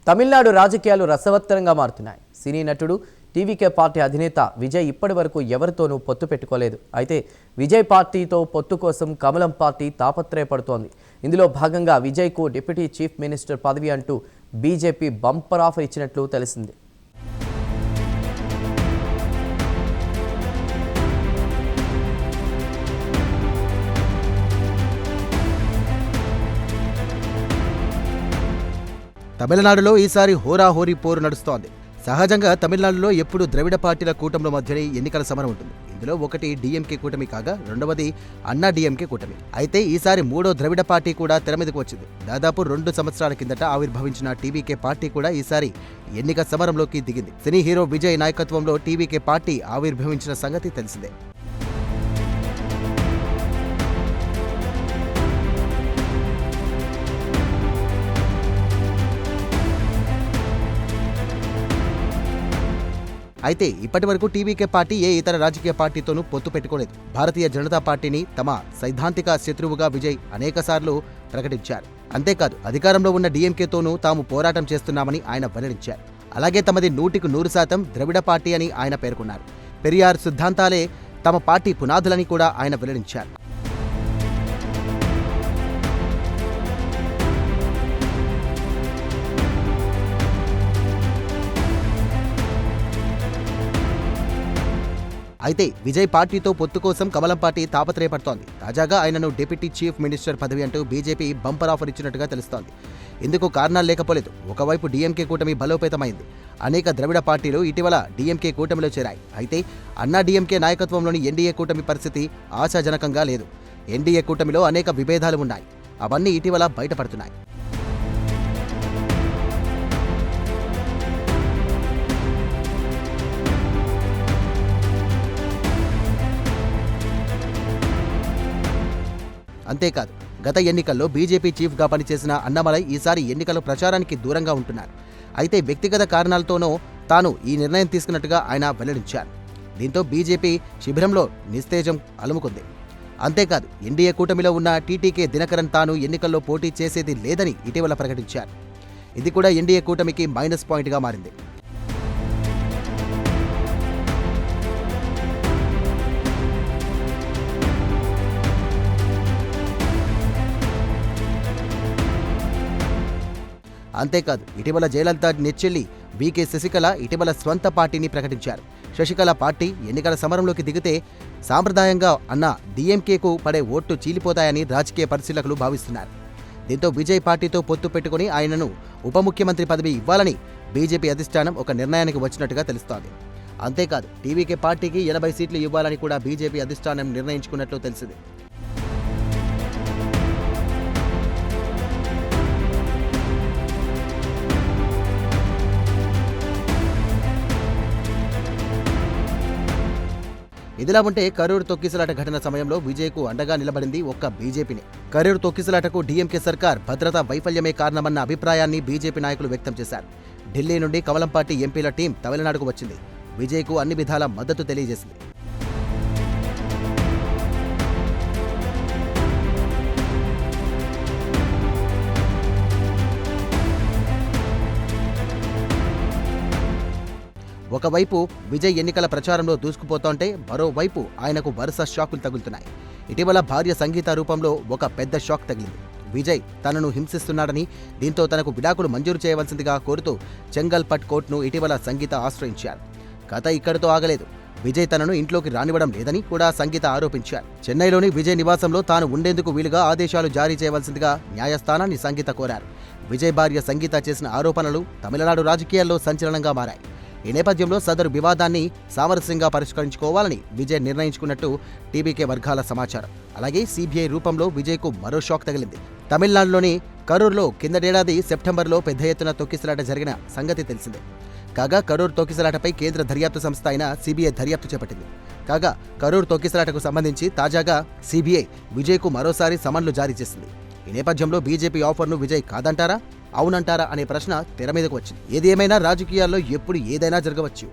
తమిళనాడు రాజకీయాలు రసవత్తరంగా మారుతున్నాయి. సినీ నటుడు టీవీకే పార్టీ అధినేత విజయ్ ఇప్పటి వరకు ఎవరితోనూ పొత్తు పెట్టుకోలేదు. అయితే విజయ్ పార్టీతో పొత్తు కోసం కమలం పార్టీ తాపత్రయపడుతోంది. ఇందులో భాగంగా విజయ్కు డిప్యూటీ చీఫ్ మినిస్టర్ పదవి అంటూ బీజేపీ బంపర్ ఆఫర్ ఇచ్చినట్లు తెలిసింది. తమిళనాడులో ఈసారి హోరాహోరీ పోరు నడుస్తోంది. సహజంగా తమిళనాడులో ఎప్పుడు ద్రవిడ పార్టీల కూటమిల మధ్యనే ఎన్నికల సమరం ఉంటుంది. ఇందులో ఒకటి డీఎంకే కూటమి కాగా రెండవది అన్నా డీఎంకే కూటమి. అయితే ఈసారి మూడో ద్రవిడ పార్టీ కూడా తెర మీదకు వచ్చింది. దాదాపు 2 సంవత్సరాల కిందట ఆవిర్భవించిన టీవీకే పార్టీ కూడా ఈసారి ఎన్నిక సమరంలోకి దిగింది. సినీ హీరో విజయ్ నాయకత్వంలో టీవీకే పార్టీ ఆవిర్భవించిన సంగతి తెలిసిందే. అయితే ఇప్పటి వరకు టీవీకే పార్టీ ఏ ఇతర రాజకీయ పార్టీతోనూ పొత్తు పెట్టుకోలేదు. భారతీయ జనతా పార్టీని తమ సైద్ధాంతిక శత్రువుగా విజయ్ అనేకసార్లు ప్రకటించారు. అంతేకాదు అధికారంలో ఉన్న డీఎంకేతోనూ తాము పోరాటం చేస్తున్నామని ఆయన వెల్లడించారు. అలాగే తమది 100% ద్రవిడ పార్టీ అని ఆయన పేర్కొన్నారు. పెరియార్ సిద్ధాంతాలే తమ పార్టీ పునాదులని కూడా ఆయన వెల్లడించారు. అయితే విజయ్ పార్టీతో పొత్తు కోసం కమలం పార్టీ తాపత్రయపడుతోంది. తాజాగా ఆయనను డిప్యూటీ చీఫ్ మినిస్టర్ పదవి అంటూ బీజేపీ బంపర్ ఆఫర్ ఇచ్చినట్టుగా తెలుస్తోంది. ఇందుకు కారణాలు లేకపోలేదు. ఒకవైపు డీఎంకే కూటమి బలోపేతమైంది. అనేక ద్రవిడ పార్టీలు ఇటీవల డీఎంకే కూటమిలో చేరాయి. అయితే అన్నా డీఎంకే నాయకత్వంలోని ఎన్డీఏ కూటమి పరిస్థితి ఆశాజనకంగా లేదు. ఎన్డీఏ కూటమిలో అనేక విభేదాలు ఉన్నాయి. అవన్నీ ఇటీవల బయటపడుతున్నాయి. అంతేకాదు గత ఎన్నికల్లో బీజేపీ చీఫ్గా పనిచేసిన అన్నామలై ఈసారి ఎన్నికల ప్రచారానికి దూరంగా ఉంటున్నారు. అయితే వ్యక్తిగత కారణాలతోనో తాను ఈ నిర్ణయం తీసుకున్నట్టుగా ఆయన వెల్లడించారు. దీంతో బీజేపీ శిబిరంలో నిస్తేజం అలుముకుంది. అంతేకాదు ఎన్డీఏ కూటమిలో ఉన్న టీటీకే దినకరన్ తాను ఎన్నికల్లో పోటీ చేసేది లేదని ఇటీవల ప్రకటించారు. ఇది కూడా ఎన్డీఏ కూటమికి మైనస్ పాయింట్గా మారింది. అంతేకాదు ఇటీవల జయలలిత నెచ్చెల్లి వీకే శశికళ ఇటీవల స్వంత పార్టీని ప్రకటించారు. శశికళ పార్టీ ఎన్నికల సమరంలోకి దిగితే సాంప్రదాయంగా అన్న డీఎంకేకు పడే ఓట్లు చీలిపోతాయని రాజకీయ పరిశీలకులు భావిస్తున్నారు. దీంతో విజయ్ పార్టీతో పొత్తు పెట్టుకుని ఆయనను ఉప ముఖ్యమంత్రి పదవి ఇవ్వాలని బీజేపీ అధిష్టానం ఒక నిర్ణయానికి వచ్చినట్టుగా తెలుస్తోంది. అంతేకాదు టీవీకే పార్టీకి 80 సీట్లు ఇవ్వాలని కూడా బీజేపీ అధిష్టానం నిర్ణయించుకున్నట్లు తెలిసింది. ఇదిలా ఉంటే కరూరు తొక్కిసలాట ఘటన సమయంలో విజయ్కు అండగా నిలబడింది ఒక్క బీజేపీనే. కరూరు తొక్కిసలాటకు డీఎంకే సర్కార్ భద్రతా వైఫల్యమే కారణమన్న అభిప్రాయాన్ని బీజేపీ నాయకులు వ్యక్తం చేశారు. ఢిల్లీ నుండి కమలం పార్టీ ఎంపీల టీం తమిళనాడుకు వచ్చింది. విజయ్కు అన్ని విధాల మద్దతు తెలియజేసింది. ఒకవైపు విజయ్ ఎన్నికల ప్రచారంలో దూసుకుపోతుంటే మరోవైపు ఆయనకు వరుస షాకులు తగులుతున్నాయి. ఇటీవల భార్య సంగీత రూపంలో ఒక పెద్ద షాక్ తగిలింది. విజయ్ తనను హింసిస్తున్నాడని, దీంతో తనకు విడాకులు మంజూరు చేయవలసిందిగా కోరుతూ చెంగల్పట్ కోర్టును ఇటీవల సంగీత ఆశ్రయించారు. కథ ఇక్కడితో ఆగలేదు. విజయ్ తనను ఇంట్లోకి రానివ్వడం లేదని కూడా సంగీత ఆరోపించారు. చెన్నైలోని విజయ్ నివాసంలో తాను ఉండేందుకు వీలుగా ఆదేశాలు జారీ చేయవలసిందిగా న్యాయస్థానాన్ని సంగీత కోరారు. విజయ్ భార్య సంగీత చేసిన ఆరోపణలు తమిళనాడు రాజకీయాల్లో సంచలనంగా మారాయి. ఈ నేపథ్యంలో సదరు వివాదాన్ని సామరస్యంగా పరిష్కరించుకోవాలని విజయ్ నిర్ణయించుకున్నట్టు టీవీకే వర్గాల సమాచారం. అలాగే సీబీఐ రూపంలో విజయ్కు మరో షాక్ తగిలింది. తమిళనాడులోని కరూర్లో కిందటేడాది సెప్టెంబర్లో పెద్ద ఎత్తున తొక్కిసలాట జరిగిన సంగతి తెలిసిందే. కాగా కరూర్ తొక్కిసలాటపై కేంద్ర దర్యాప్తు సంస్థ అయిన సీబీఐ దర్యాప్తు చేపట్టింది. కాగా కరూర్ తొక్కిసలాటకు సంబంధించి తాజాగా సీబీఐ విజయ్కు మరోసారి సమన్లు జారీ చేసింది. ఈ నేపథ్యంలో బీజేపీ ఆఫర్ను విజయ్ కాదంటారా, అవునంటారా అనే ప్రశ్న తెర మీదకు వచ్చింది. ఏది ఏమైనా రాజకీయాల్లో ఎప్పుడు ఏదైనా జరగవచ్చు.